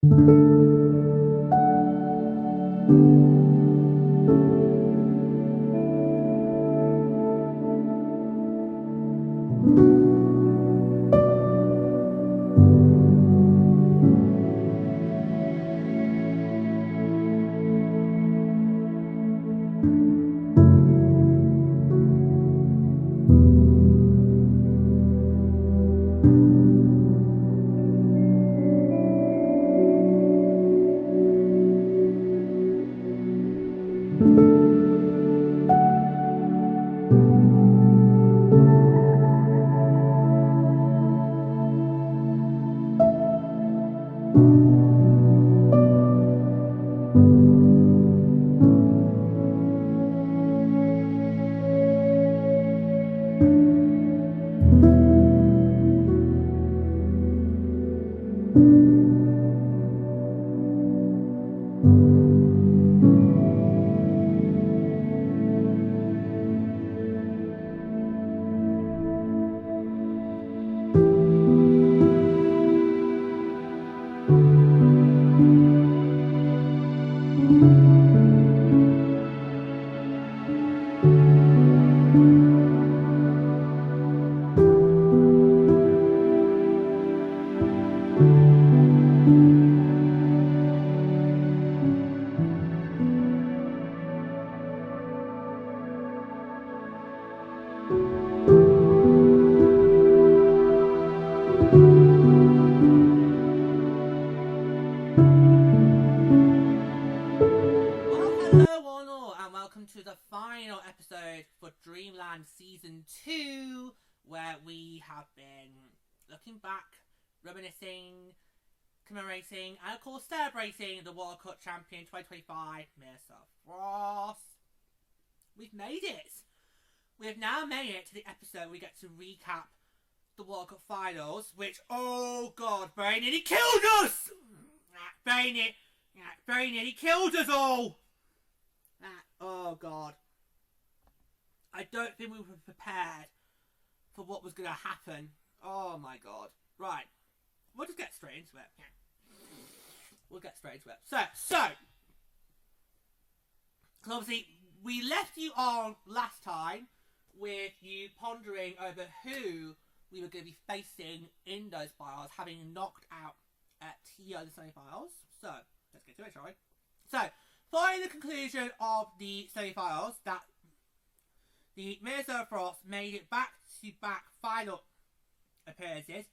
To the final episode for Dreamland Season 2, where we have been looking back, reminiscing, commemorating, and of course celebrating the World Cup champion 2025, Mr. Frost. We've made it! We have now made it to the episode where we get to recap the World Cup finals, which, oh god, very nearly killed us! Very nearly killed us all! Oh god. I don't think we were prepared for what was going to happen. Oh my god. Right. We'll just get straight into it. We'll get straight into it. So, obviously, we left you on last time with you pondering over who we were going to be facing in those finals, having knocked out Tia in the semi-finals. So, let's get to it, shall we? So, following the conclusion of the semi-finals, that the Minnesota Frost made it back-to-back final appearances,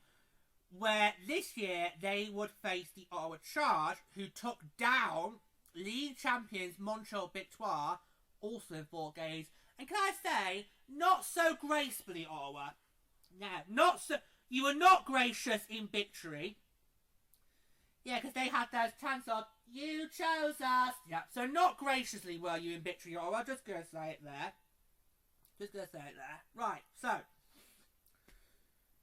where this year they would face the Ottawa Charge, who took down league champions Montreal Victoire, also in 4 games. And can I say, not so gracefully, Ottawa. No, not so. You were not gracious in victory. Yeah, because they had those chants of, you chose us. Yeah, so not graciously were you in victory, Ottawa. Just going to say it there. Right, so.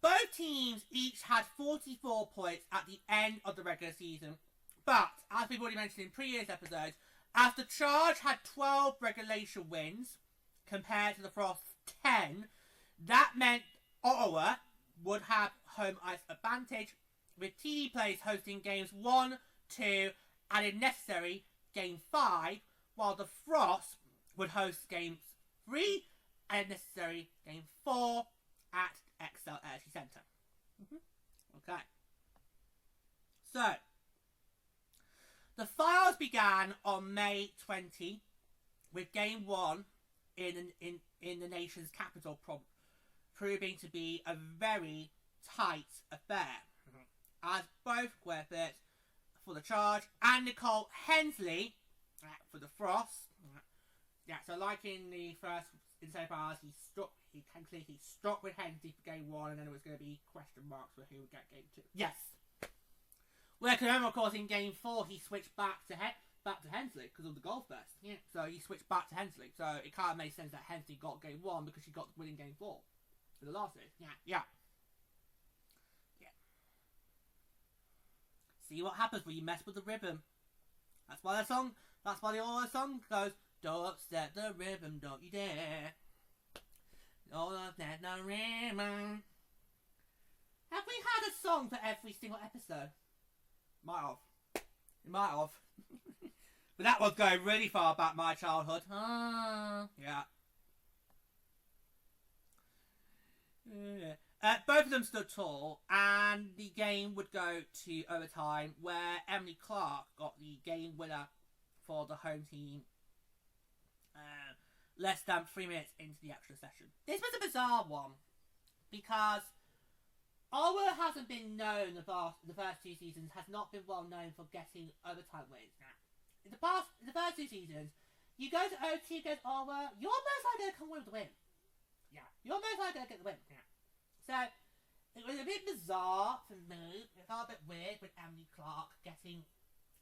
Both teams each had 44 points at the end of the regular season. But, as we've already mentioned in previous episodes, as the Charge had 12 regulation wins, compared to the Frost's 10, that meant Ottawa would have home ice advantage, with TD Place hosting games 1, 2, and if necessary, game 5, while the Frost would host games 3, and if necessary, game 4 at XL Energy Centre. Okay. So, the finals began on May 20, with game 1 in the nation's capital, proving to be a very tight affair, as both Griffiths for the Charge and Nicole Hensley for the Frost. Yeah, so like in the first in the semi-finals, he stuck with Hensley for game 1, and then it was going to be question marks for who would get game 2. Yes. Well, remember, of course, in game 4 he switched back to Hensley because of the goal first. Yeah. So he switched back to Hensley. So it kind of made sense that Hensley got game 1 because she got the win in game 4 for the last series. Yeah. See what happens when you mess with the rhythm. That's why the song goes, don't upset the rhythm, don't you dare. Don't upset the rhythm. Have we had a song for every single episode? Might have. It might have. But that was going really far back my childhood. Yeah. Both of them stood tall, and the game would go to overtime, where Emily Clark got the game winner for the home team less than 3 minutes into the extra session. This was a bizarre one, because Ottawa hasn't been known the first 2 seasons, has not been well known for getting overtime wins. In the first 2 seasons, you go to OT against Ottawa, you're most likely going to come away with the win. Yeah, you're most likely going to get the win. Yeah. So, it was a bit bizarre for me. It felt a bit weird with Emily Clark getting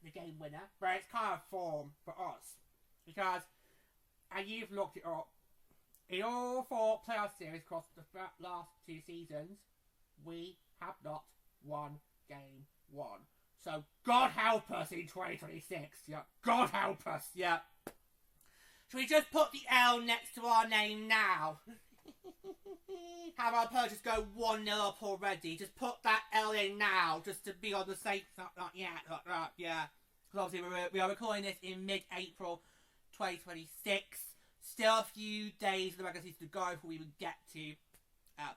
the game winner, but it's kind of form for us. Because, and you've looked it up, in all 4 playoff series across the last 2 seasons, we have not won game 1. So, God help us in 2026. Yeah, God help us. Yeah. Should we just put the L next to our name now? Have our opponent just go 1-0 up already? Just put that L in now, just to be on the safe side. Yeah. Because obviously we are recording this in mid-April 2026. Still a few days of the regular season to go before we even get to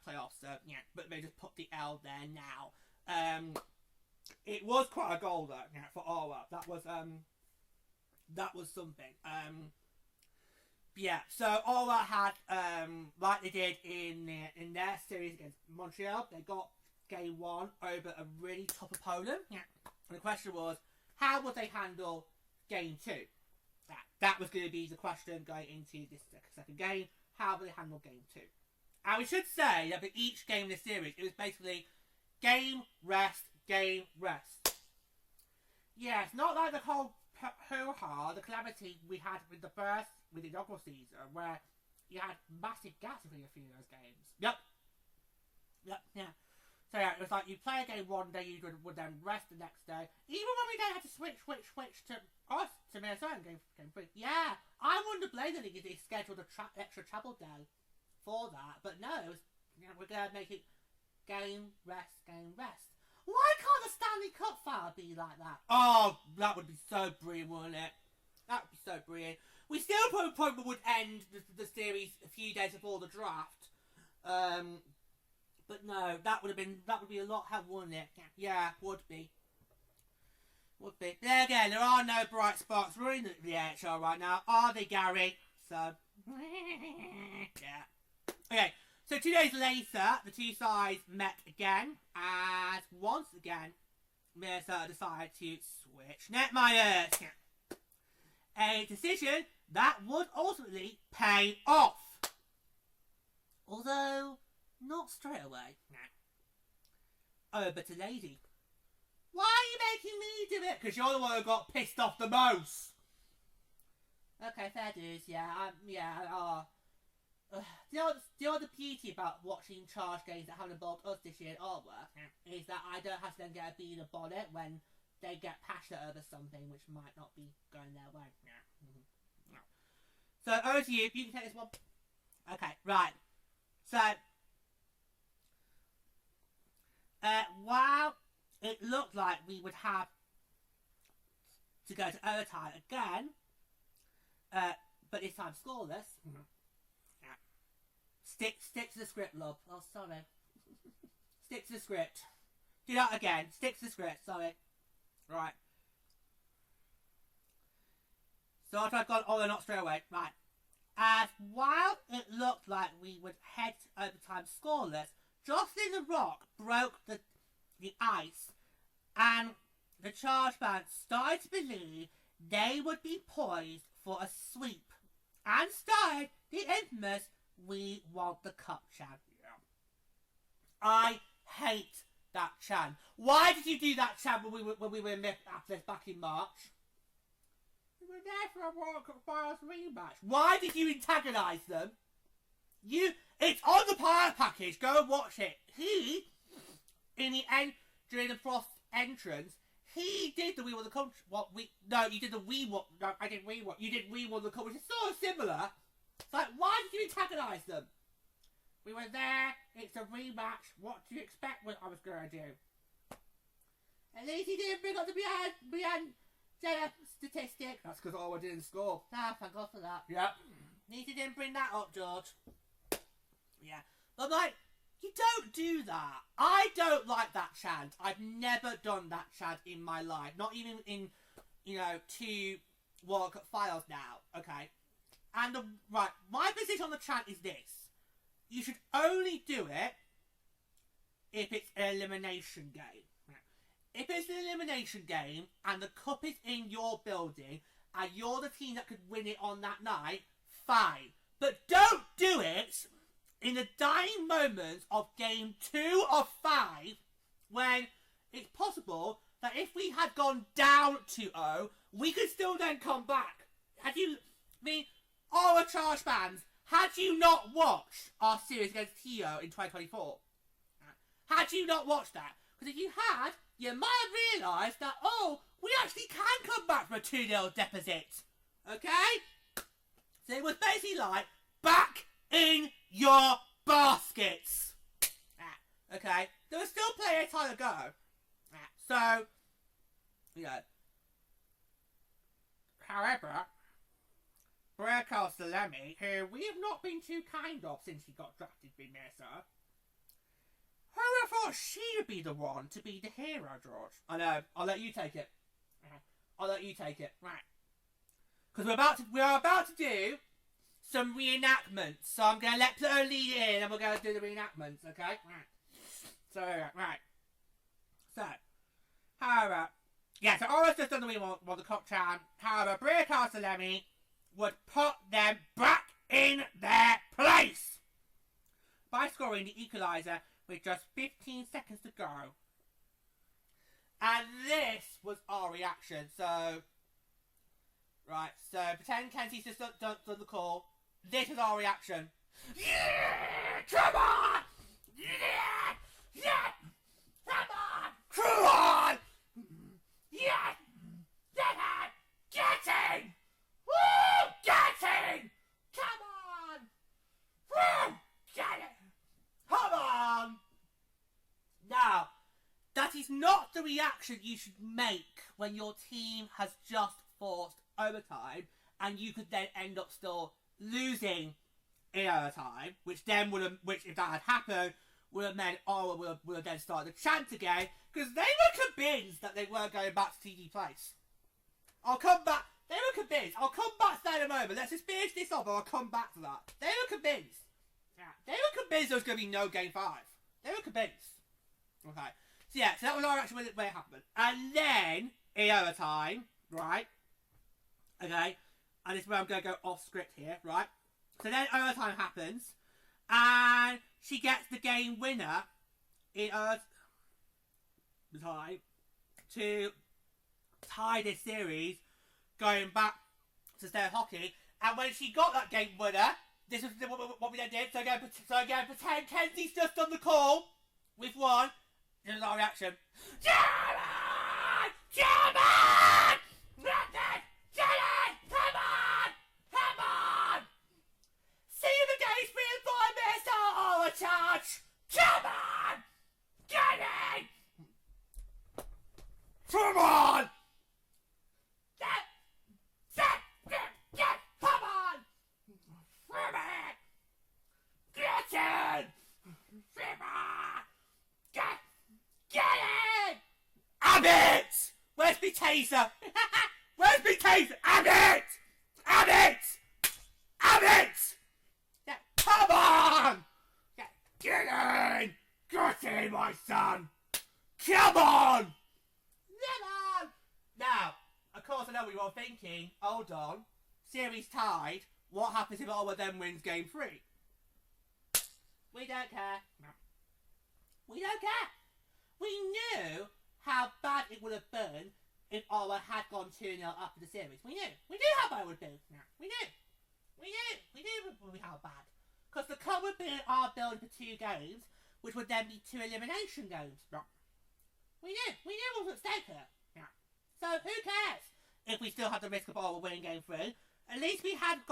playoffs. So yeah, but maybe just put the L there now. It was quite a goal though, yeah, for Ottawa. That was something. Yeah, so Ottawa had, like they did in their series against Montreal, they got game 1 over a really tough opponent. Yeah. And the question was, how would they handle game 2? That was going to be the question going into this second game. How would they handle game 2? And we should say that for each game in the series, it was basically game, rest, game, rest. Yeah, it's not like the whole hoo-ha, the calamity we had with the inaugural season, where you had massive gaps between a few of those games. Yep, yeah. So yeah, it was like you play a game one day, you would then rest the next day. Even when we then had to switch to us, to Minnesota game 3. Yeah, I wouldn't have blamed the league if they scheduled an extra travel day for that. But no, it was, we're going to make it game, rest, game, rest. Why can't the Stanley Cup final be like that? Oh, that would be so brilliant, wouldn't it? That would be so brilliant. We still probably would end the series a few days before the draft. But no, that would be a lot help, wouldn't it? Yeah, would be. There again, there are no bright spots ruining the NHL right now, are they, Gary? So, yeah. Okay, so 2 days later, the two sides met again, and once again, Minnesota decided to switch netminders. A decision that would ultimately pay off. Although, not straight away. Oh, but a lady. Why are you making me do it? Because you're the one who got pissed off the most. Okay, fair dues, yeah. Do you know what the beauty about watching Charge games that haven't involved us this year at Ottawa is that I don't have to then get a bee in a bonnet when they get passionate over something which might not be going their way. So, over to you. You can take this one. Okay, right. So, while it looked like we would have to go to overtime again, but this time scoreless. Stick to the script, love. Oh, sorry. Stick to the script. Do that again. Stick to the script. Sorry. Right. So after I've gone, oh, they're not straight away. Right. And while it looked like we would head to overtime scoreless, Jocelyn the Rock broke the ice, and the Charge fans started to believe they would be poised for a sweep, and started the infamous "We Want the Cup" chant. I hate that chant. Why did you do that chant when we were in Minneapolis back in March? We were there for a World Cup Finals rematch. Why did you antagonise them? It's on the pirate package. Go and watch it. He, in the end, during the Frost entrance, he did the "We Want the Cup." You did the "We Want." No, I did "We Want." You did "We Want the Cup," which is sort of similar. It's like, why did you antagonise them? We were there. It's a rematch. What do you expect what I was going to do? At least he didn't bring up the statistic. That's because Ottawa didn't score. Ah, thank God for that. Yep. Need to didn't bring that up, George. Yeah. But like, you don't do that. I don't like that chant. I've never done that chant in my life. Not even in, 2 World Cup finals now. Okay. And right, my position on the chant is this. You should only do it if it's an elimination game. If it's an elimination game and the cup is in your building and you're the team that could win it on that night, fine. But don't do it in the dying moments of game 2 of 5 when it's possible that if we had gone down 2-0, we could still then come back. Ottawa Charge fans, had you not watched our series against Tio in 2024? Had you not watched that? Because if you had, you might have realised that, we actually can come back from a 2-0 deficit. Okay? So it was basically like, back in your baskets. Okay? There was still plenty of time to go. So, however, Breakout Salemi, who we have not been too kind of since he got drafted by Mesa, who I thought she would be the one to be the hero, George. I know. I'll let you take it. I'll let you take it. Right. Because we are about to do some reenactments. So I'm going to let Pluto lead in and we're going to do the reenactments, okay? Right. So, right. So, however, so Ottawa's just done the World Cup chant. However, Breakout Salemi would put them back in their place by scoring the equaliser with just 15 seconds to go. And this was our reaction. So, right, so pretend Kenzie's just done the call. This is our reaction. Yeah! Come on! Yeah! Yeah! Come on! Come on! Yeah! Yeah! Get in! Woo! Get in! Come on! Woo! Get it! Come on! Now, that is not the reaction you should make when your team has just forced overtime and you could then end up still losing in overtime, which if that had happened, would have meant would have then started the chant again, because they were convinced that they weren't going back to TD Place. I'll come back. They were convinced. I'll come back to that in a moment. Let's just finish this off, and I'll come back to that. They were convinced. Yeah. They were convinced there was going to be no game 5. They were convinced. Okay. So that was our reaction when it happened. And then, in overtime, right? Okay. And this is where I'm going to go off script here, right? So then overtime happens, and she gets the game winner in overtime to tie this series, going back to state hockey. And when she got that game winner, this is what we then did. So again, pretend Kenzie's just done the call with one. This is our reaction. Come on! Come on! Come on! Come on! See the game's being by Mr. Ottawa Charge! Come on! Get in! Come on! Come on! Get in! Get in! Abbott! Where's me taser? Where's me taser? Abbott! Abbott! Abbott! Yeah, come on! Yeah, get in! Get in, my son! Come on! Come on! Now, of course, I know what you're all thinking. Hold on. Series tied. What happens if Ottawa then wins game 3? We don't care. No. We don't care. We knew how bad it would have been if Ottawa had gone 2-0 after the series. We knew. We knew how bad it would be. No. We knew. We knew. We knew how bad. Because the cup would be our build for 2 games, which would then be 2 elimination games. No. We knew. We knew what was at stake here. No. So who cares if we still had the risk of Ottawa winning game 3? At least we had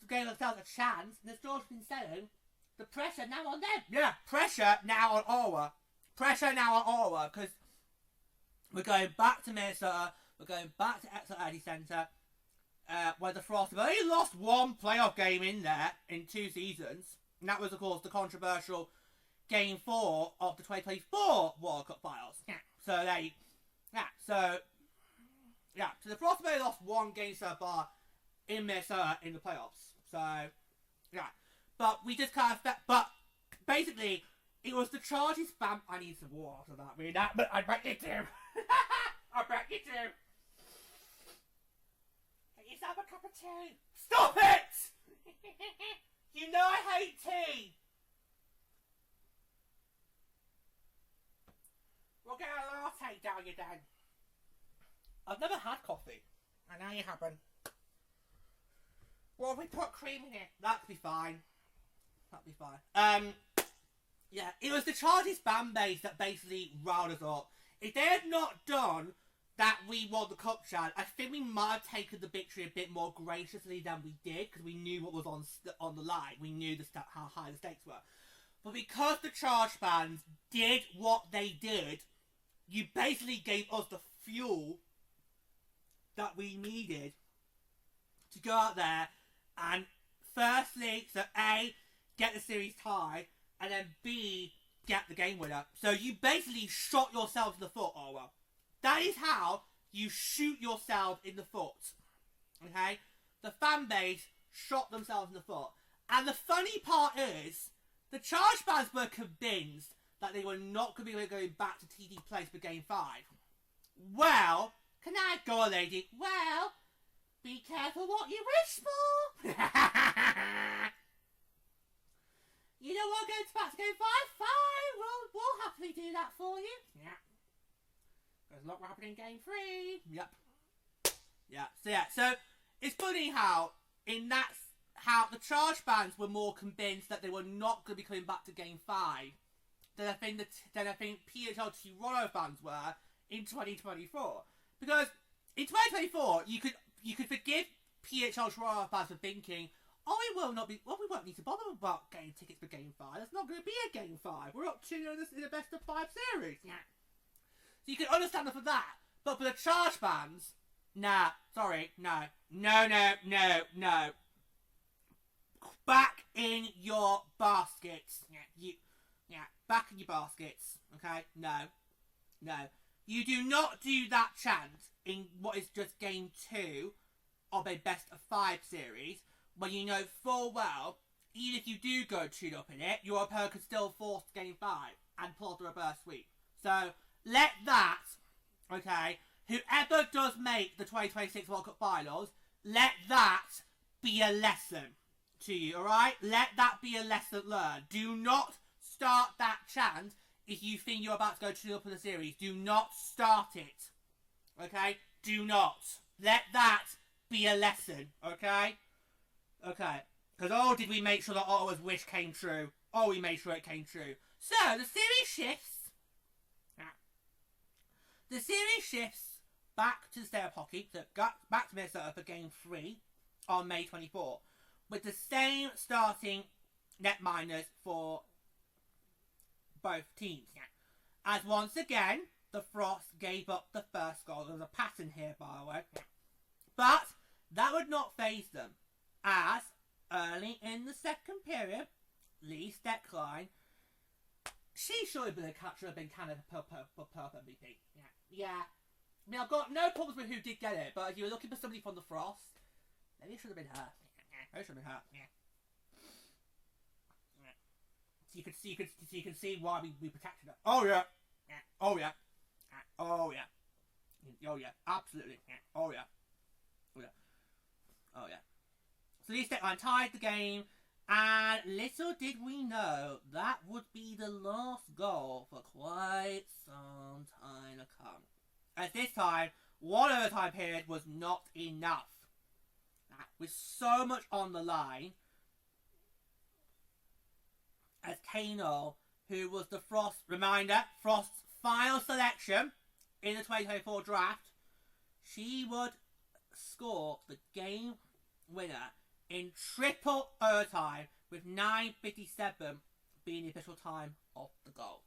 gave ourselves a chance, and as George's been saying, the pressure now on them. Yeah, pressure now on Ottawa. Pressure now on Ottawa, because we're going back to Minnesota, We're going back to Exeter Eddy Centre, where the Frost have only lost one playoff game in there in 2 seasons. And that was, of course, the controversial Game 4 of the 2024 World Cup Finals. Yeah. So they, so the Frost have only lost 1 game so far in Minnesota in the playoffs. So, yeah. But we just kind of, but basically, it was the Charge's spam. I need some water that really, but I bet you do. I bet you do. Get yourself a cup of tea. Stop it! You know I hate tea. We'll get a latte down you then. I've never had coffee. I know you haven't. Well, if we put cream in it, that'd be fine. That'd be fine. Yeah, it was the Charge's fan base that basically riled us up. If they had not done that we won the cup, Chad, I think we might have taken the victory a bit more graciously than we did, because we knew what was on the line. We knew how high the stakes were. But because the Charge fans did what they did, you basically gave us the fuel that we needed to go out there and firstly, so A, get the series tied, and then B, get the game winner. So you basically shot yourself in the foot, Ottawa. That is how you shoot yourself in the foot. Okay? The fan base shot themselves in the foot. And the funny part is, the Charge fans were convinced that they were not going to be going back to TD Place for Game 5. Well, can I go, lady? Well, be careful what you wish for. You know what, going back to Game 5? Fine, we'll happily do that for you. Yeah. There's a lot happening in Game 3. Yep. Yeah. So it's funny how how the Charge fans were more convinced that they were not going to be coming back to Game 5 than I think PHL Toronto fans were in 2024. Because in 2024, you could forgive PHL Toronto fans for thinking, oh, we won't need to bother about getting tickets for Game 5. There's not going to be a Game 5. We're up to in the best of 5 series. Yeah. So you can understand them for that. But for the Charge fans, nah, sorry, no. Back in your baskets. Back in your baskets. Okay? No. You do not do that chant in what is just Game 2 of a best of 5 series, when you know full well, even if you do go 2-up in it, your opponent could still force Game 5 and pull the reverse sweep. So, let that, okay, whoever does make the 2026 World Cup Finals, let that be a lesson to you, alright? Let that be a lesson learned. Do not start that chant if you think you're about to go 2-up in the series. Do not start it, okay? Do not. Let that be a lesson, okay? Okay. Because, oh, did we make sure that Ottawa's wish came true? Oh, we made sure it came true. So, the series shifts. The series shifts back to the state of hockey, so back to Minnesota for Game 3 on May 24, with the same starting netminers for both teams. As once again, the Frost gave up the first goal. There's a pattern here, by the way. But that would not faze them, as early in the second period, Lee Steckline, she should have been a catcher, have been kind of Perth MVP. Yeah. I mean, I've got no problems with who did get it, but if you were looking for somebody from the Frost, maybe it should have been her. Maybe it should have been her. So you can see why we protected her. Oh yeah. Absolutely. Oh yeah. So Lee Steckline tied the game, and little did we know that would be the last goal for quite some time to come. At this time, one overtime period was not enough. With so much on the line, as Kano, who was the Frost's final selection in the 2024 draft, she would score the game winner in triple overtime, with 9:57 being the official time of the goal.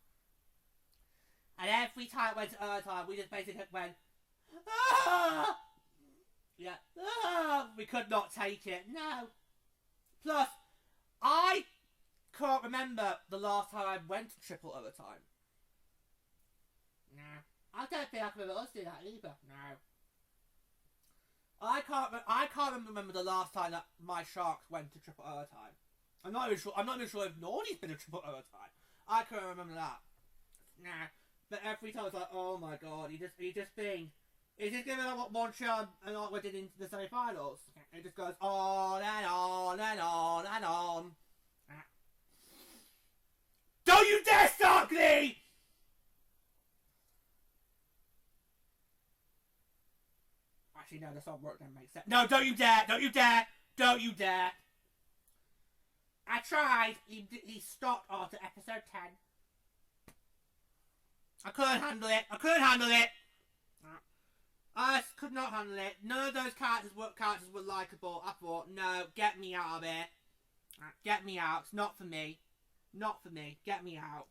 And every time it went to overtime, we just basically went, Ah! Yeah. Ah! We could not take it. No. Plus, I can't remember the last time I went to triple overtime. Nah. I don't think I can remember us doing that either. No. I can't remember the last time that my Sharks went to triple overtime. I'm not even sure if Nordy's been to triple overtime. I can't remember that. Nah. But every time it's like, oh my god, he just being. It's just giving up what Montreal and Ottawa did in the semi-finals. It just goes on and on and on and on. Don't you dare start, Glee! Actually, no, the song work doesn't make sense. No, don't you dare! Don't you dare! Don't you dare! I tried. He stopped after episode 10. I couldn't handle it. I couldn't handle it. I could not handle it. None of those characters were likeable. I thought, no, get me out of here. Get me out. It's not for me. Not for me. Get me out.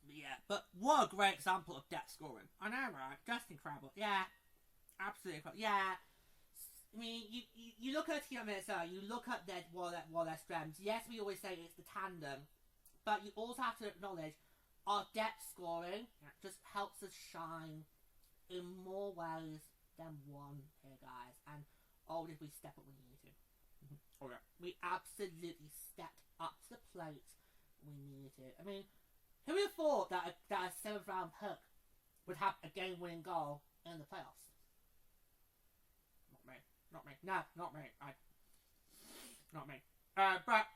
Yeah, but what a great example of depth scoring. I know, right? Just incredible. Yeah, absolutely incredible. Yeah. I mean, you look at Team America, you look at their strengths. Yes, we always say it's the tandem, but you also have to acknowledge our depth scoring just helps us shine in more ways than one here, guys. And oh, did we step up when we needed to? Okay. We absolutely stepped up to the plate when we needed to. I mean, who would have thought that a 7th round pick would have a game-winning goal in the playoffs? Not me. No, not me. Not me. But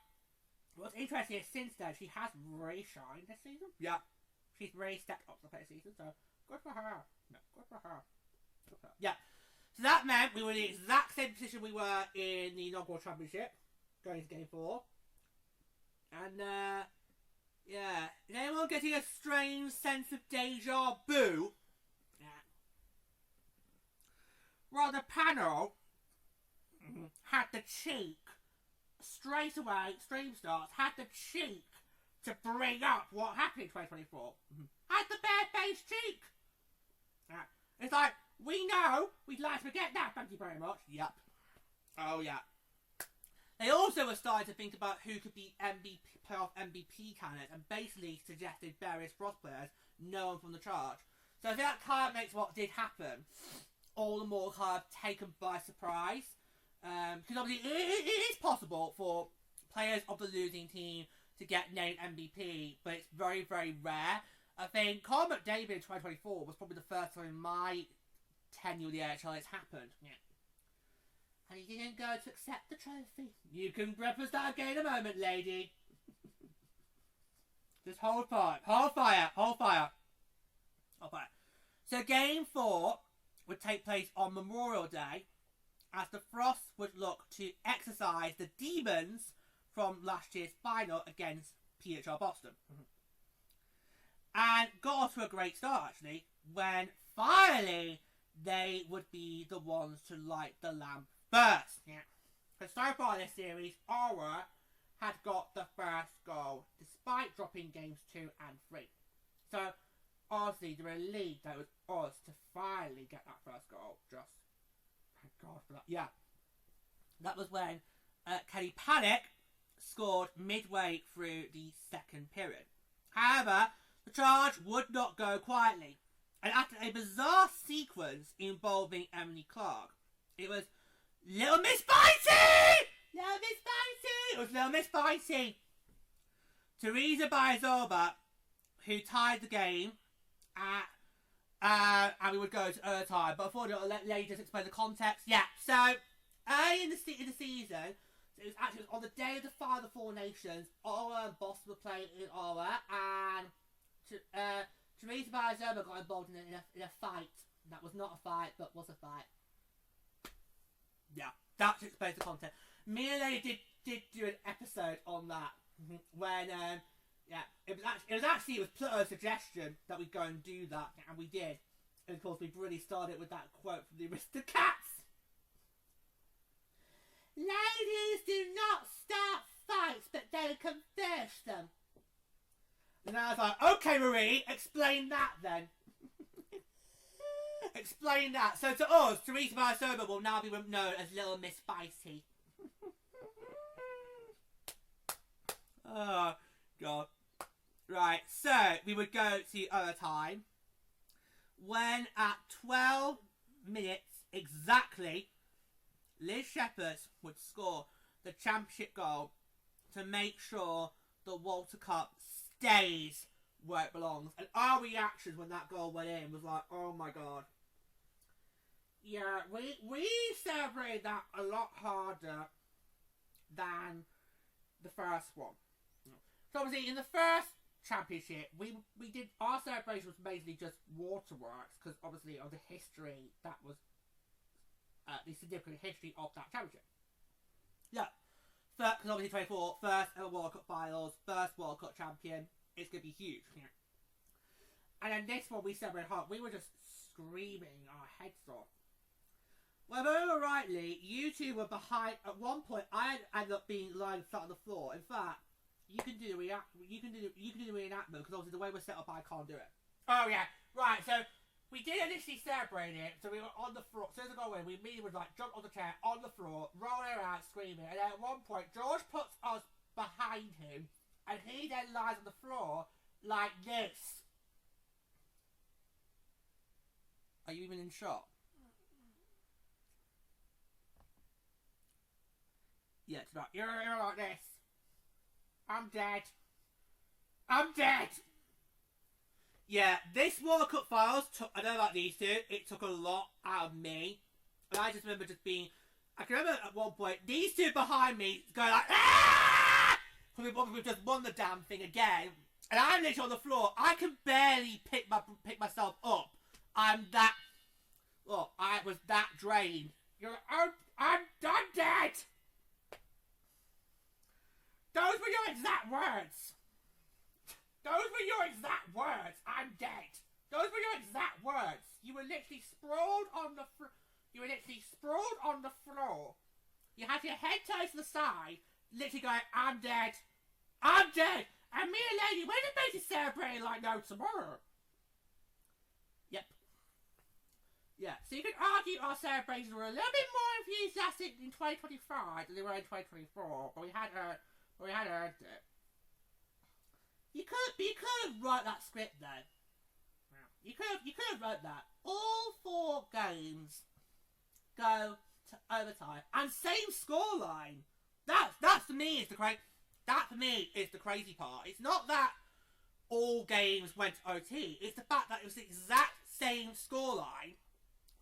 what's interesting is since then she has really shined this season. Yeah. She's really stepped up to play this season, so good for her. No, good for her. Good for her. Yeah. So that meant we were in the exact same position we were in the inaugural championship, going to game 4. And yeah. Is anyone getting a strange sense of deja vu? Yeah. Well, the panel had the cheek, straight away, Stream Stars, had the cheek to bring up what happened in 2024. Had the bare-faced cheek. It's like, we know, we'd like to forget that, thank you very much. Yep. Oh, yeah. They also were starting to think about who could be playoff MVP candidates and basically suggested various Frost players, no one from the Charge. So I think that kind of makes what did happen all the more kind of taken by surprise. Because obviously it is possible for players of the losing team to get named MVP, but it's very, very rare. I think Carl McDavid in 2024 was probably the first time in my tenure with the AHL it's happened. Yeah. And he didn't go to accept the trophy. You can reference that again in a moment, lady. Just hold fire. Hold fire. Hold fire. Hold fire. So game 4 would take place on Memorial Day, as the Frost would look to exercise the demons from last year's final against PHR Boston. And got off to a great start, actually, when finally they would be the ones to light the lamp first. Yeah. Because so far this series, Aura had got the first goal, despite dropping games 2 and 3. So, honestly, the relief that it was us to finally get that first goal. Just, thank God for that. Yeah. That was when Kelly Panic scored midway through the second period. However, the Charge would not go quietly. And after a bizarre sequence involving Emily Clark, it was Little Miss Bitey! Little Miss Bitey! It was Little Miss Bitey. Teresa Baezova, who tied the game and we would go to overtime. But before I'll let Lady just explain the context. Yeah, so early in the season, it was actually on the day of the Final Four Nations, Ottawa and Boston were playing in Ottawa, and Teresa Baezova got involved in a fight. That was not a fight, but was a fight. Yeah, that explains the content. Me and Lady did do an episode on that when it was Pluto's suggestion that we go and do that, and we did. And of course, we really started with that quote from the Aristocats. Ladies, do not stop fights, but don't confess them. And I was like, okay, Marie, explain that then. Explain that. So to us, Teresa Barsoba will now be known as Little Miss Spicy. Oh, God. Right, so we would go to overtime. When at 12 minutes exactly, Liz Shepherd would score the championship goal to make sure the Walter Cup stays where it belongs. And our reactions when that goal went in was like, oh my God. Yeah, we celebrated that a lot harder than the first one. So obviously in the first championship, we did, our celebration was basically just waterworks because obviously of the history that was the significant history of that championship. Yeah, because obviously 24, first ever World Cup finals, first World Cup champion, it's going to be huge. Yeah. And then this one we celebrated hard. We were just screaming our heads off. Well, if I remember rightly, you two were behind. At one point, I ended up being lying flat on the floor. In fact, you can do the reenactment because obviously the way we're set up, I can't do it. Oh yeah, right. So we did initially celebrate it. So we were on the floor. So as I go in, we immediately would like jump on the chair, on the floor, rolling around, screaming. And then at one point, George puts us behind him, and he then lies on the floor like this. Are you even in shot? Yeah, it's not. You're like this. I'm dead. I'm dead! Yeah, this World Cup finals took, I don't know about these two, it took a lot out of me. And I just remember just being, I can remember at one point, these two behind me going like, ah! Because we've just won the damn thing again. And I'm literally on the floor. I can barely pick myself up. I'm that, well, I was that drained. You're like, I'm dead! Those were your exact words. Those were your exact words. I'm dead. Those were your exact words. You were literally sprawled on the You were literally sprawled on the floor. You had your head turned to the side, literally going, I'm dead. I'm dead. And me and Lady went and basically celebrating like no tomorrow. Yep. Yeah. So you could argue our celebrations were a little bit more enthusiastic in 2025 than they were in 2024, but we had earned it. You could have wrote that script though. You could have wrote that. All 4 games go to overtime and same scoreline. That for me is the crazy part. It's not that all games went to OT. It's the fact that it was the exact same scoreline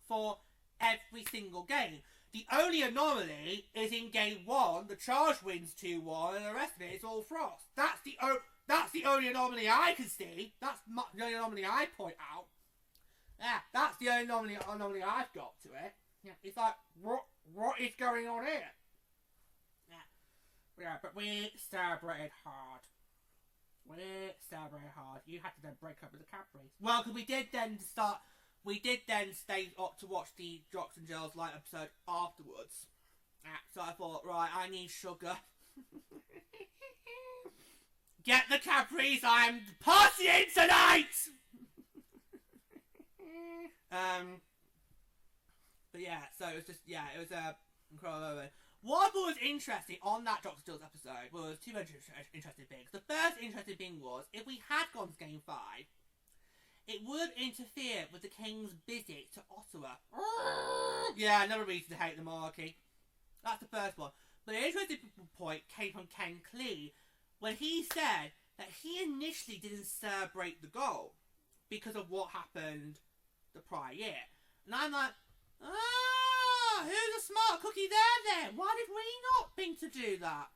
for every single game. The only anomaly is in game 1, the Charge wins 2-1, and the rest of it is all Frost. That's the only anomaly I can see. That's the only anomaly I point out. Yeah, that's the only anomaly I've got to it. Yeah, it's like, what is going on here? Yeah, but we celebrated hard. You had to then break up with the Cadburys. Well, because we did then stay up to watch the Jocks and Gels Light episode afterwards. So I thought, right, I need sugar. Get the Cadburys, I'm partying tonight! But yeah, so it was just, yeah, it was a incredible moment. What I thought was interesting on that Jocks and Gels episode was 2 very interesting things. The first interesting thing was, if we had gone to Game 5, it would interfere with the King's visit to Ottawa. Yeah, another reason to hate the monarchy. That's the first one. But the interesting point came from Ken Klee when he said that he initially didn't celebrate the goal because of what happened the prior year. And I'm like, who's a smart cookie there then? Why did we not think to do that?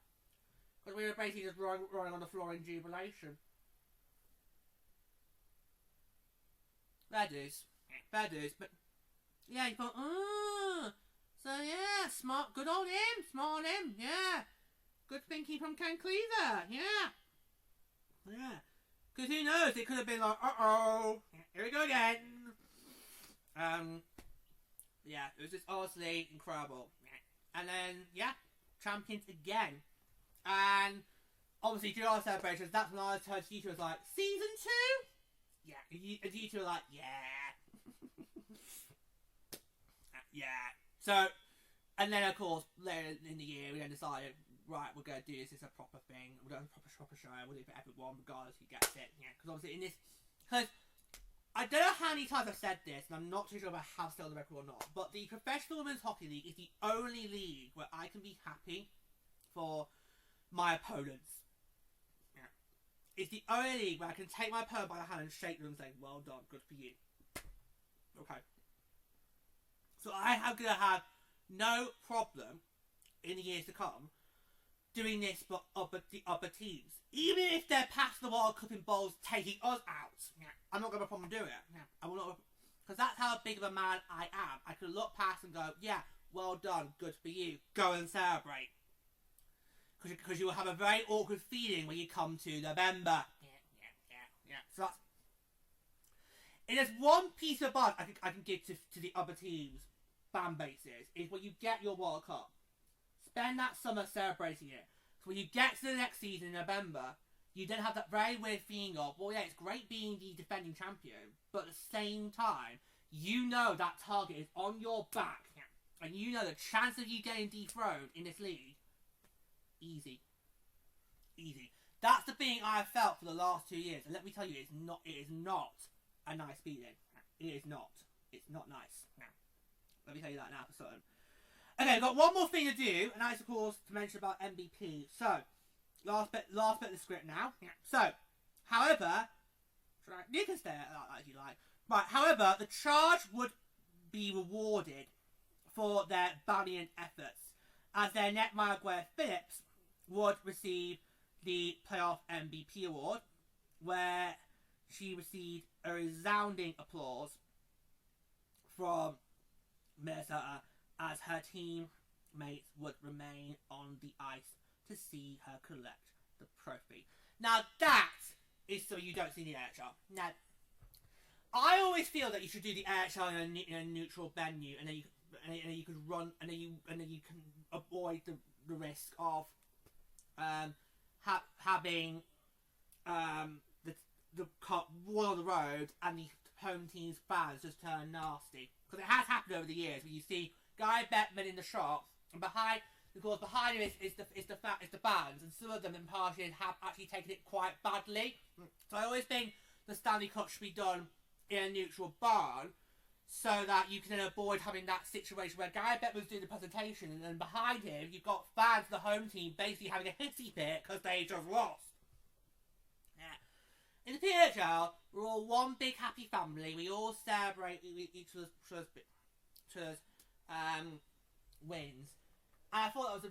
Because we were basically just rolling on the floor in jubilation. Fair dues, but yeah, you thought, so yeah, smart, good on him, yeah, good thinking from Ken Cleaver, yeah, because who knows, it could have been like, here we go again, yeah, it was just honestly incredible, and then, yeah, champions again, And obviously during our celebrations, that's when I turned to you two and was like, season 2? Yeah. And you two were like, yeah. Yeah. So, and then of course, later in the year, we then decided, right, we're going to do this as a proper thing. We're going to do a proper show. We'll do it for everyone, regardless who gets it. Yeah. Because obviously in this, because I don't know how many times I've said this, and I'm not too sure if I have still on the record or not, but the Professional Women's Hockey League is the only league where I can be happy for my opponents. Yeah. It's the only league where I can take my opponent by the hand and shake them and say, well done, good for you. Okay. So I am going to have no problem in the years to come doing this for the upper teams. Even if they're past the World Cup in bowls taking us out. Yeah. I'm not going to have a problem doing it. Yeah. I will not, because that's how big of a man I am. I can look past and go, yeah, well done, good for you. Go and celebrate. Because you will have a very awkward feeling when you come to November. Yeah. So that's... If there's one piece of advice I can give to the other teams' fan bases, is when you get your World Cup, spend that summer celebrating it. So when you get to the next season in November, you then have that very weird feeling of, well, yeah, it's great being the defending champion, but at the same time, you know that target is on your back, and you know the chance of you getting dethroned in this league, easy. That's the thing I have felt for the last 2 years, and let me tell you, it is not a nice feeling. It is not. It's not nice. Let me tell you that now for certain. Okay, we've got one more thing to do, and that's of course to mention about MVP. So, last bit of the script now. So, however, you can stay as you like. Right, however, the Charge would be rewarded for their valiant efforts, as their net Maguire Phillips would receive the playoff MVP award, where she received a resounding applause from Minnesota, as her teammates would remain on the ice to see her collect the trophy. Now that is so you don't see the AHL. Now, I always feel that you should do the AHL in a neutral venue, and then you could run, and then you can avoid the risk of having the cop wall on the road and the home team's fans just turn nasty, because it has happened over the years where you see Guy Bettman in the shop, and behind him is the fans, and some of them in partially have actually taken it quite badly. So I always think the Stanley Cup should be done in a neutral barn, so that you can then avoid having that situation where Guy Bettman's doing the presentation, and then behind him you've got fans of the home team basically having a hissy fit because they just lost. In the PHL, we're all one big happy family. We all celebrate each other's wins. And I thought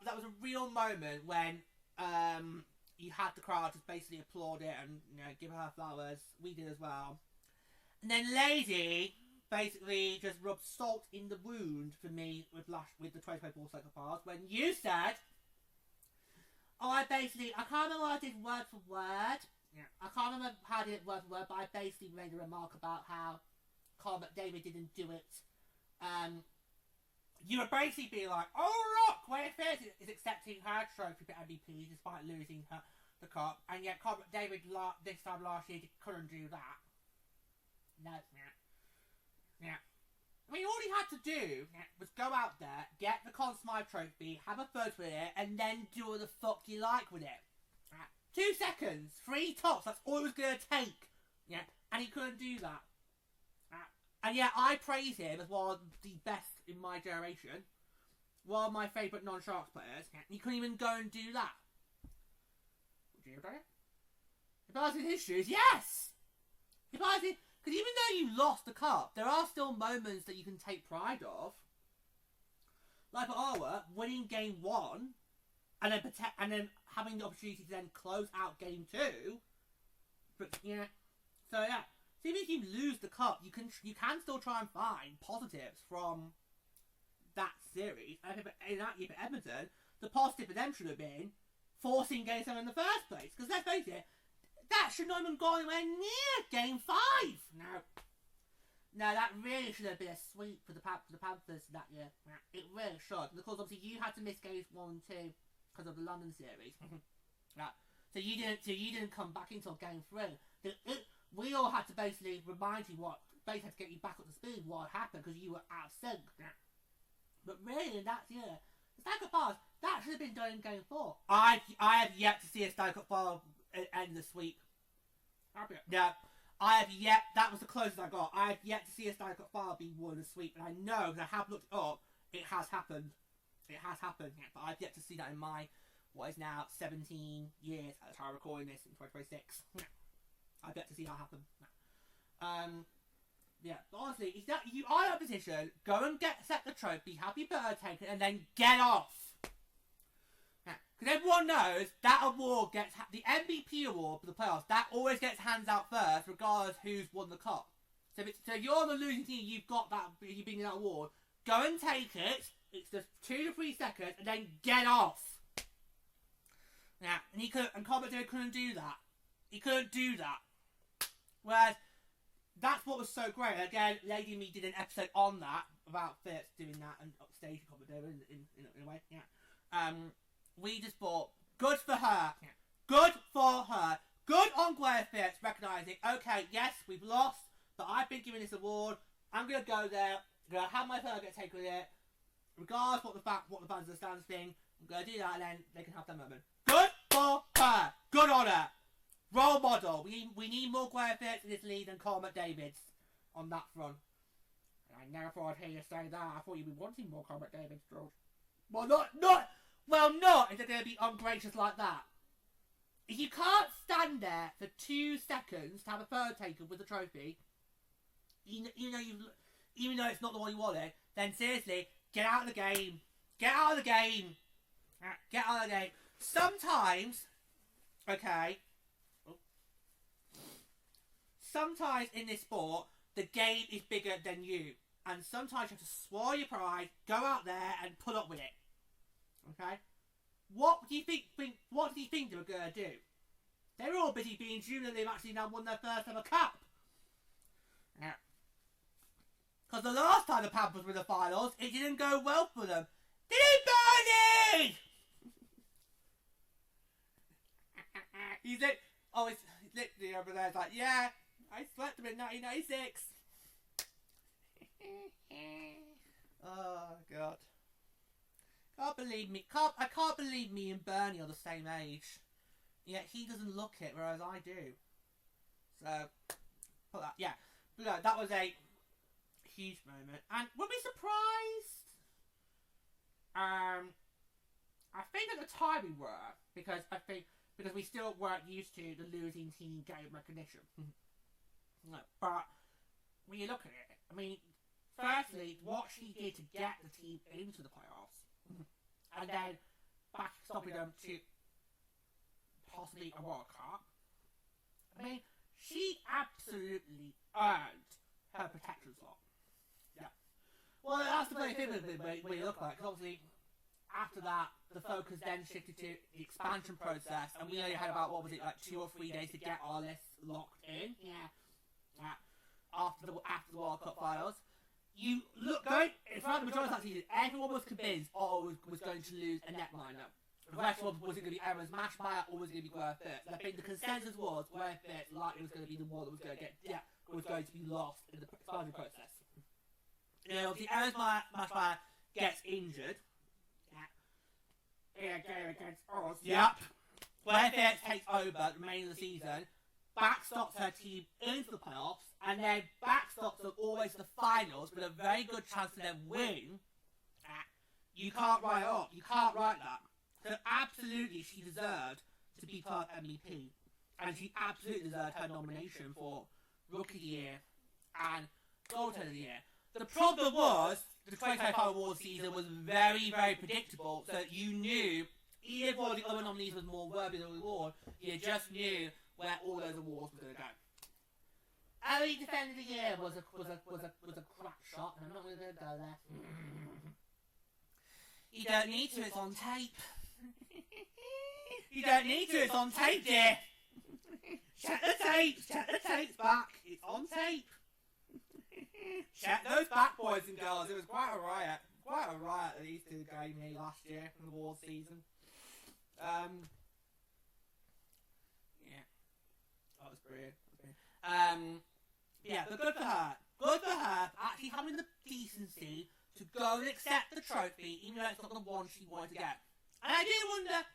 that was a real moment when you had the crowd just basically applaud it and give her flowers. We did as well. And then Lady basically just rubbed salt in the wound for me with the 2024 Cycle Pass when you said, I can't remember what I did word for word. I can't remember how I did it word for word, but I basically made a remark about how Carl McDavid didn't do it. You were basically being like, oh look, where Fierce is accepting her trophy for MVP despite losing the cup, and yet Carl McDavid this time last year couldn't do that. No, yeah. I mean, all he had to do was go out there, get the Conn Smythe trophy, have a photo with it, and then do what the fuck you like with it. 2 seconds, 3 tops, that's all it was going to take. Yeah, and he couldn't do that. And yet I praise him as one of the best in my generation. One of my favourite non-Sharks players. He couldn't even go and do that. Would you have done it? If I was in his shoes, yes! Because even though you lost the cup, there are still moments that you can take pride of. Like at Ottawa, winning game 1, and then having the opportunity to then close out game 2. But yeah, so yeah. So even if you lose the cup, you can still try and find positives from that series. And in that year for Edmonton, the positive for them should have been forcing game 7 in the first place. Because let's face it, that should not have even gone anywhere near game 5. No, that really should have been a sweep for the Panthers that year. It really should. And of course, obviously, you had to miss games 1 and 2 because of the London series. Yeah. So you didn't come back until game 3. We all had to basically remind you basically had to get you back up to speed what happened because you were out of sync. Yeah. But really, that's the Stag Pass that should have been done in game 4. I have yet to see a Stag Pass end the sweep. Yeah. I have yet. That was the closest I got. I have yet to see a Stag Pass be won in a sweep, and I know because I have looked it up. It has happened. It has happened, yeah, but I've yet to see that in my what is now 17 years at the time of recording this in 2026. Yeah. I've yet to see that happen. Yeah, but honestly, if that you are in a position, go and set the trophy, happy birthday, take it, and then get off. Because everyone knows that award gets the MVP award for the playoffs. That always gets hands out first, regardless who's won the cup. So if you're on the losing team, you've got that. You've been in that award. Go and take it. It's just 2 to 3 seconds, and then get off. Yeah, and Commentator couldn't do that. He couldn't do that. Whereas that's what was so great. Again, Lady Me did an episode on that about Fitz doing that and upstage Commentator in a way. Yeah. We just thought, good for her. Yeah. Good for her. Good on Gwyneth Fitz recognising, okay, yes, we've lost, but I've been given this award. I'm gonna go there. I'm gonna have my fella get taken with it, regardless what the fans understand thing. I'm gonna do that, and then they can have that moment. Good for her. Good on her. Role model. We need more Gwyneth Fitz in this league than Carl McDavid's on that front. And I never thought I'd hear you say that. I thought you'd be wanting more Carl McDavid's, George. Well, not if they're going to be ungracious like that. If you can't stand there for 2 seconds to have a photo taken with the trophy, even though it's not the one you wanted, then seriously, get out of the game. Get out of the game. Get out of the game. Sometimes, okay, sometimes in this sport, the game is bigger than you. And sometimes you have to swallow your pride, go out there and put up with it. Okay? What do you think they were going to do? They were all busy being Dreamland. They've actually now won their first ever cup. Yeah. Because the last time the Panthers were in the finals, it didn't go well for them. Did it, Bernie? He's literally over there. It's like, yeah, I slept him in 1996. Oh God. I can't believe me and Bernie are the same age. Yet he doesn't look it, whereas I do. So, put that. Yeah, but no, that was a huge moment. And were we surprised? I think at the time we were, because we still weren't used to the losing team game recognition. No, but when you look at it, I mean, firstly, what she did to get the team into the playoffs, and then backstopping them to possibly a World Cup. I mean, she absolutely earned her protection slot. Yeah. Well, that's the funny thing with it when you look at it, because obviously after that, the focus then shifted to the expansion process, and we only had about, 2 or 3 days to get our list locked in. Yeah. After the World Cup finals. You look, throughout the majority of that season, everyone was convinced Ottawa was going to lose a net lineup. The rest was it going to be Aaron's Mashmeyer or was it going to be Gwyneth Fitz? And I think the consensus was Gwyneth Fitz likely was going to be the one that was going to be lost in the expansion process. Obviously Aaron's Mashmeyer gets injured. In a game against us. Yep. Gwyneth Fitz takes over the remainder of the season, backstops her team into the playoffs, and then backstops them always to the finals with a very good chance to then win. You can't write it off. You can't write that. So absolutely she deserved to be part MVP. And she absolutely deserved her nomination for Rookie of the Year and Goaltender of the Year. The problem was, the 2025 award season was very, very predictable, so you knew, even if one of the other nominees was more worthy of the award, you just knew where all those awards were going to go. Ellie Defender of the Year was a crap shot, and I'm not going to go there. You don't need to, it's on tape. You don't need to, it's on tape, dear. Check the tapes back, it's on tape. Check those back, boys and girls. It was quite a riot. Quite a riot at these 2 games here last year in the award season. Yeah. That was brilliant. Yeah, but good for her. Good for her for actually having the decency to go and accept the trophy, even though it's not the one she wanted to get. And I do wonder,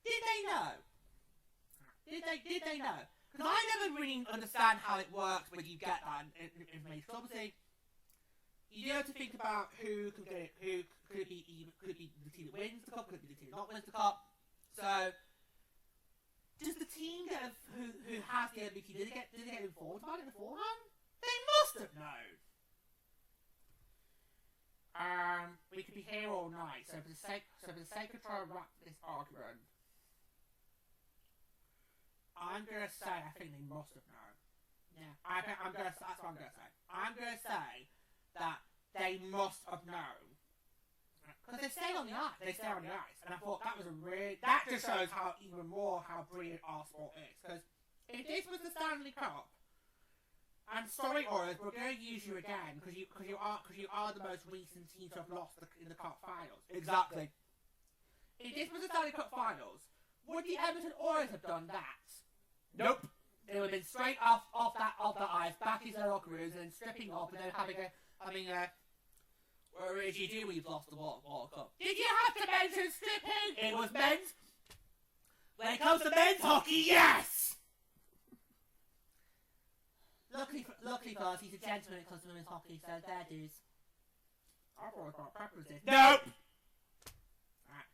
did they know? Did they know? Because I never really understand how it works when you get that information. So obviously, you do have to think about who could get it. Who could it be? Could it be the team that wins the cup? Could it be the team that not wins the cup? So, does the team get who has the MVP? Did they get informed about it beforehand? They must have known. We could be here all night. So for the sake of trying to wrap this argument, I'm gonna say I think they must have known. Yeah, that's what I'm gonna say. I'm gonna say that they must have known. Because they stay on the ice. And I thought that was that just shows how brilliant our sport is. Because if this was the Stanley Cup, I'm sorry, Oilers, we're going to use you again because you are the most recent team to have lost in the Cup Finals. Exactly. If this was the Stanley Cup Finals, would the Edmonton Oilers have done that? Nope. They would have been straight off that ice, back into their locker rooms, and then stripping off, and then having a. What did you do when you've lost the World Cup? Did you have to mention stripping? It was men's. When it comes to men's hockey, yes! Luckily for us, he's a gentleman when it comes to women's hockey, so there dudes. I've always got preferences. Nope! Alright.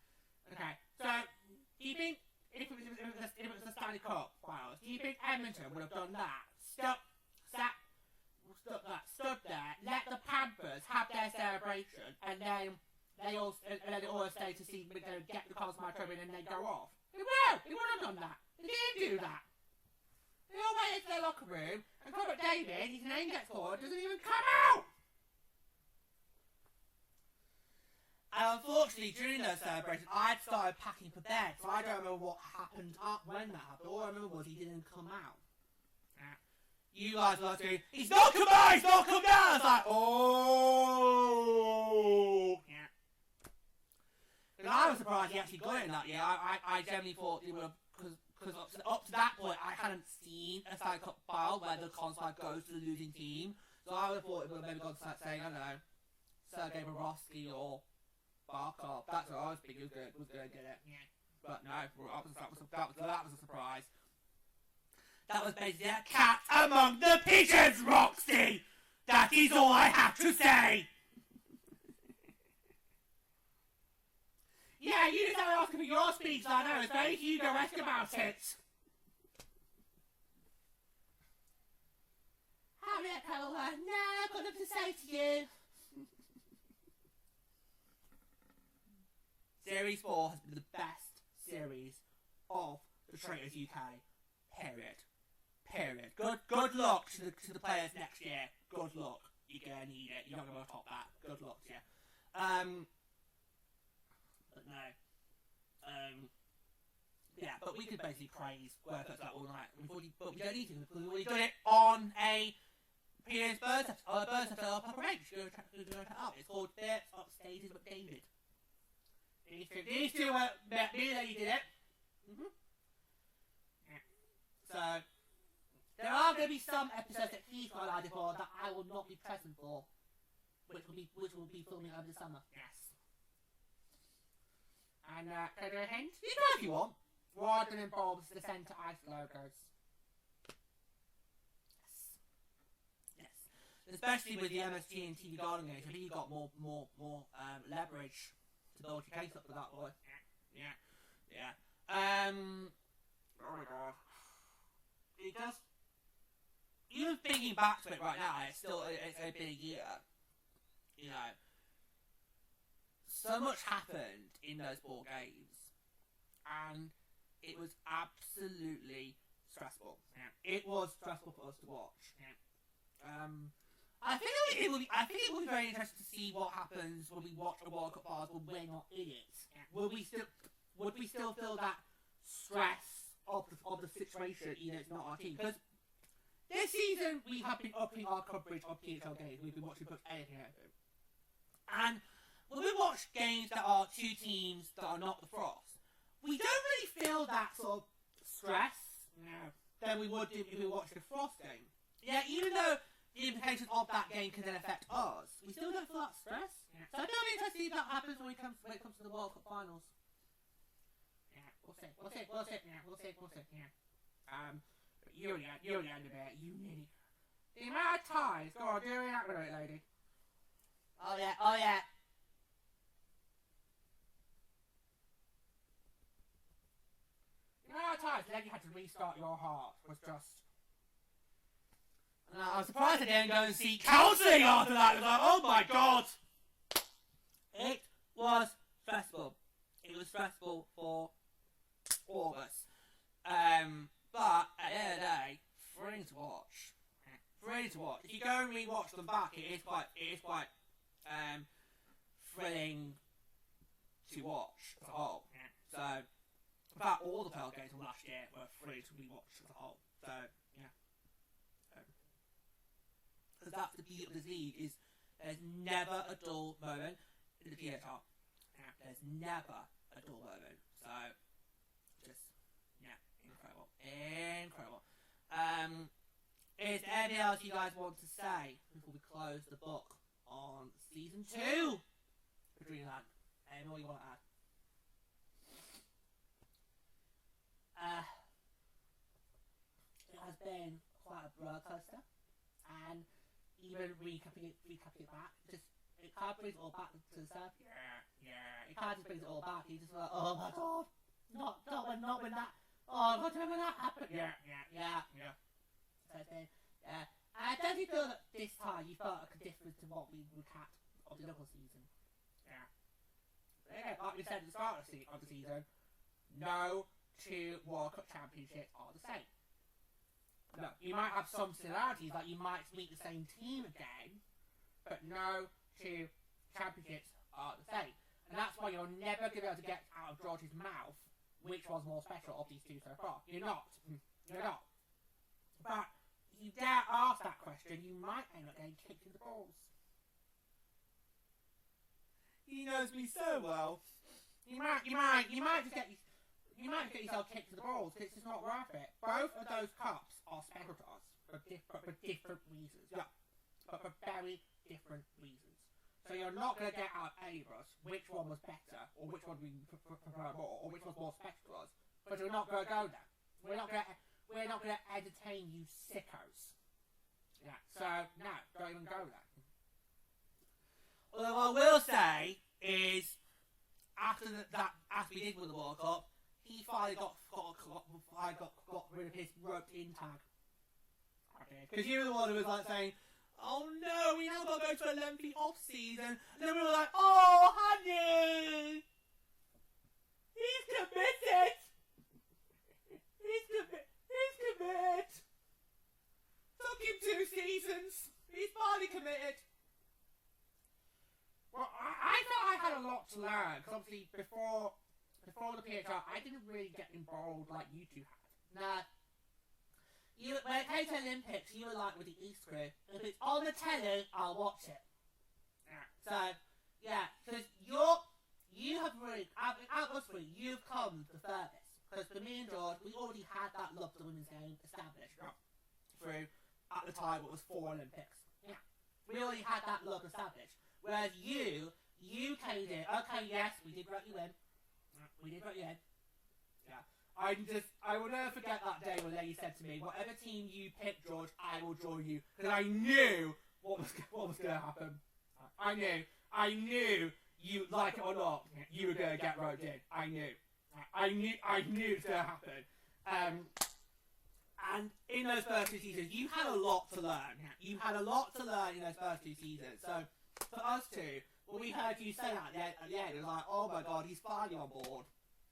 Okay, so, do you think, if it was the Stanley Cup Finals, do you think Edmonton would have done that? Stood there, let the Panthers have their celebration, and then they all stay to see when they get the Conn Smythe Trophy and then they go off. They would have done that. They didn't do that. They all went into their locker room, and Robert David, his name gets called, doesn't even come out! And unfortunately, during those celebrations, I'd started packing for bed, so I don't remember what happened when that happened. All I remember was he didn't come out. You guys were saying, he's not come out! I was like, oh! Yeah. And I was surprised he actually got it in that year. I generally thought he would have, because up to that point, I hadn't seen a Stanley Cup final where the Conn Smythe goes to the losing team. So I would have thought it would have maybe gone to saying, I don't know, Sergei Bobrovsky or Barkov. That's what I was thinking was going to get it. Yeah. But no, that was a surprise. That was basically a cat among the pigeons, Roxy! That is all I have to say! Yeah, you just have asking for your speech, I know, it's very Hugo-esque about it. Harriet Caroline, no, I've got nothing to say to you. Series 4 has been the best series of the Traitors UK. Period. Good luck to the players next year. Good luck. You're gonna need it. You're not gonna top that. Good luck to you. But no. Yeah, but we could basically praise workouts like all night. But we don't need to because we've already done it on a previous Birds After Upper Range. Go check it out. It's called Bits Upstages with David. These two were me that you did it. Yeah. So there are going to be some episodes that he's got an idea for that I will not be present for, which will be filming over the summer. Yes. And can I do a hint? You know if you want. Rather than Bob's the centre ice logos. Yes. Especially with the MSG and TV Garden Gauge, I think you got more leverage to build your case up for that boy. Yeah. Oh my god. It does. Even thinking back to it right now, it's a big year. You know, so much happened in those 4 games, and it was absolutely stressful. Yeah. It was stressful for us to watch. Yeah. I think it will be very interesting to see what happens when we watch a World Cup finals when we're not in it. Yeah. Would we still feel that stress of the situation, even though it's not our team? Because this season we have been upping our coverage of PHL games. We've been watching both anything out of it. And when we watch games that are 2 teams that are not the Frost, we don't really feel that sort of stress than we would if we watched a Frost game. Yeah, even though the implications of that game can then affect us, we still don't feel that stress. Yeah. So I don't be interested to see if that happens when it comes to the World Cup finals. Yeah, we'll see. Yeah, we'll see. Yeah. But you're the end of it. You ninny. The amount of ties. Go on, do react with it, lady. Oh yeah. The amount of times Leggy had to restart your heart was just. And I was surprised I didn't go and seek counselling after that. It was like, oh my god! It was stressful. It was stressful for all of us. But at the end of the day, thrilling to watch. If you go and rewatch them back, it is quite thrilling to watch as a whole. So, in fact, all the Pearl games from last year were thrilling to rewatch as a whole. So, yeah. Because that's the beauty of this league, is there's never a dull moment in the PHR. Yeah, there's never a dull moment. So, just, yeah, incredible. Is there anything else you guys want to say before we close the book on season 2 for Dreamland? Anything more you want to add? It has been quite a roller coaster, and even recapping it back, it kind of brings it all back to the surface. Yeah. It kind of just brings it all back. You just like, oh my god, not when that. Oh, I can't remember when that happened. Yeah. So it's been, yeah. And don't you feel that this time you felt like a difference to what we recapped of the local season? Yeah. Like we said at the start of the season, no two World Cup championships are the same. No, you might have some similarities, like you might meet the same team again, but no two championships are the same. And that's why you're never going to be able to get out of George's mouth which was more special of these two so far. You're not. But if you dare ask that question, you might end up getting kicked in the balls. He knows me so well. You might just get yourself kicked in the balls because it's just not worth it. Both of those cups are special to us for different reasons. Yeah, but for very different reasons. So you're not going to get out of any of us which one was better, or which one we prefer more, or which was more special to us. But we're not going to go there. We're not going to entertain you sickos. Yeah. So no, don't even go there. Although what I will say is, after we did win the World Cup, he finally got rid of his roped in tag. Because you were the one who was like saying, oh no, we now got to go to a lengthy off season. And then we were like, oh honey, he's committed. He's committed. Took him 2 seasons. He's finally committed. Well, I thought I had a lot to learn, because obviously before the PHR, I didn't really get involved like you two had. Nah. When it came to Olympics, you were like with the East crew. If it's on the telly, I'll watch it. Yeah. So, yeah, because you have really, out of us three, you've come the furthest. Because for me and George, we already had that love for the women's game established. Through, at the time, it was 4 Olympics. Yeah. We already had that love established. Whereas you came in, okay, yes, we did vote you in. Yeah. I will never forget that day when Lady said to me, whatever team you pick, George, I will join you. Because I knew what was going to happen. I knew, you, like it or not, you were going to get roped in. I knew it was going to happen. And in those first 2 seasons, you had a lot to learn. You had a lot to learn in those first 2 seasons. So, for us two, when we heard you say that at the end, it was like, oh my god, he's finally on board.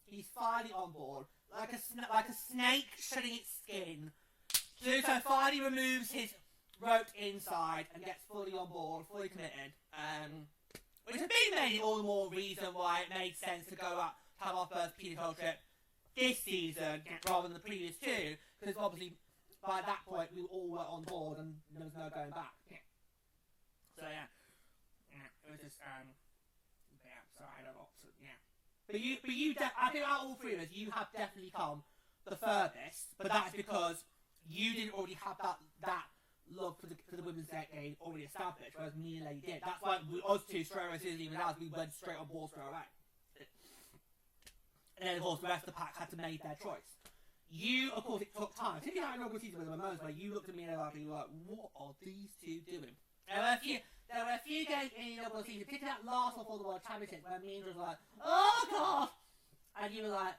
He's finally on board. Like a snake shedding its skin. Pluto finally removes his roped inside and gets fully on board, fully committed. Which has been made all the more reason why it made sense to go up, have our first PHL trip this season rather than the previous 2, because obviously by that point we all were on board and there was no going back. So yeah, it was just so I had a lot to But I think out of all three of us, you have definitely come the furthest. But that's because you didn't already have that love for the women's decade already established, whereas me and Lady did. That's why us two, straight away, even as we went straight on board straight away. And then, of course, the rest of the pack had to make their choice. You, of course, it took time. Particularly that inaugural season with the moments where you looked at me and you were like, what are these two doing? There were a few games in the inaugural season, particularly that last one for the World Championship, where me and was like, oh god! And you were like,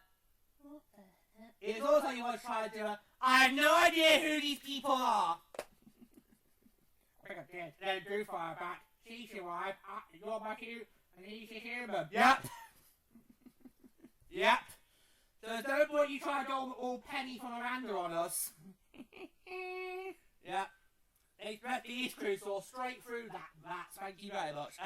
what the heck? It was also you want to try and do I have no idea who these people are! I think I did. Then Drew fire back. She's your wife. You're back here. And he's your human. Yep. Yep. So there's no point you try to go all Penny from Miranda on us. Yep. The East Crew saw straight through that. Thank you very much.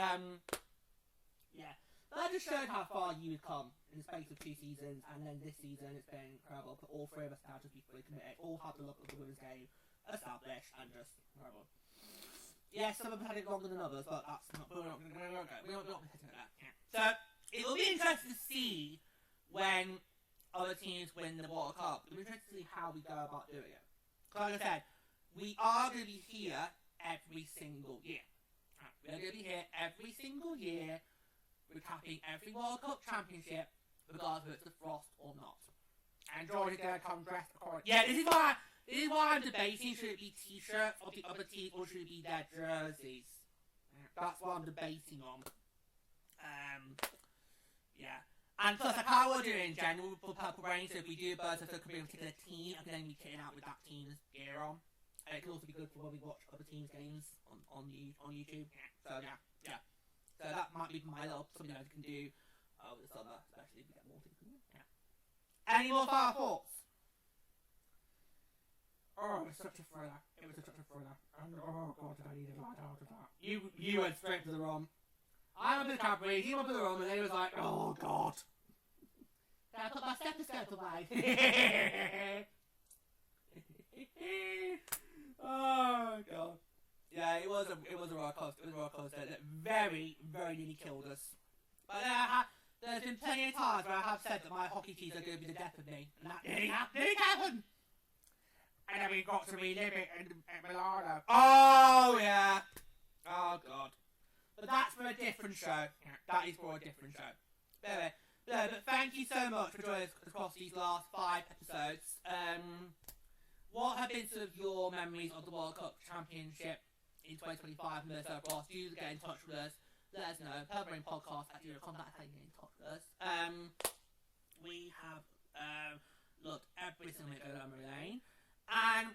Yeah. That just showed how far you had come in the space of 2 seasons, and then this season it's been incredible. But all three of us now just be fully committed. All have the look of the women's game established, and just incredible. Yeah, some of them had it longer than others, but that's not. We're not hitting that. Yeah. So it will be interesting to see when other teams win the World Cup. It'll be interesting to see how we go about doing it. Like I said, we are going to be here every single year. We're going to be here every single year, recapping every World Cup championship, regardless of it's the Frost or not. And George is going to come dressed accordingly. Yeah, this is why I'm debating, should it be t-shirts of the other team or should it be their jerseys? That's what I'm debating on. Yeah. And plus, like how we're doing in general for Purple Rain, so if we do birds, if there could be a particular team, I can then be kitting out with that team's gear on. And it can also be good for when we watch other teams' games on YouTube. So yeah. So that might be my little something I can do over the summer, especially if we get more things. Yeah. Any more final thoughts? Oh, it was such a thriller. And, oh god, did I need a light out of that? You went straight for the ROM. I went for the Cadbury, he went for the ROM, and they was like, oh god. Can I put my stethoscope away? Oh god. Yeah, it was a roller coaster. That very, very nearly killed us. But there's been plenty of times where I have said that my hockey teams are going to be the death of me, and that didn't happen. And then we got to relive it in Milano. Oh yeah. Oh god. But that's for a different show. That is for a different show. But thank you so much for joining us across these last 5 episodes. What have been sort of your memories of the World Cup Championship in 2025 and so across? Do get in touch with us. Let us know. Purple Rain Podcast at your contact. How you get in touch with us. We have looked every single week over Lane. And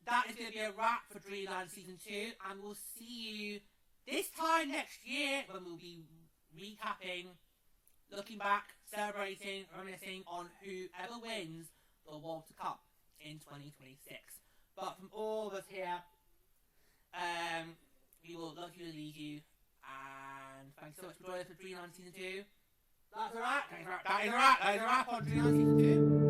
that is going to be a wrap for Dreamland Season 2. And we'll see you this time next year when we'll be recapping, looking back, celebrating, reminiscing on whoever wins the World Cup in 2026. But from all of us here, we will love you and leave you. And thanks so much for joining us for Dreamland Season 2. That's a wrap. That is a wrap on Dreamland Season 2.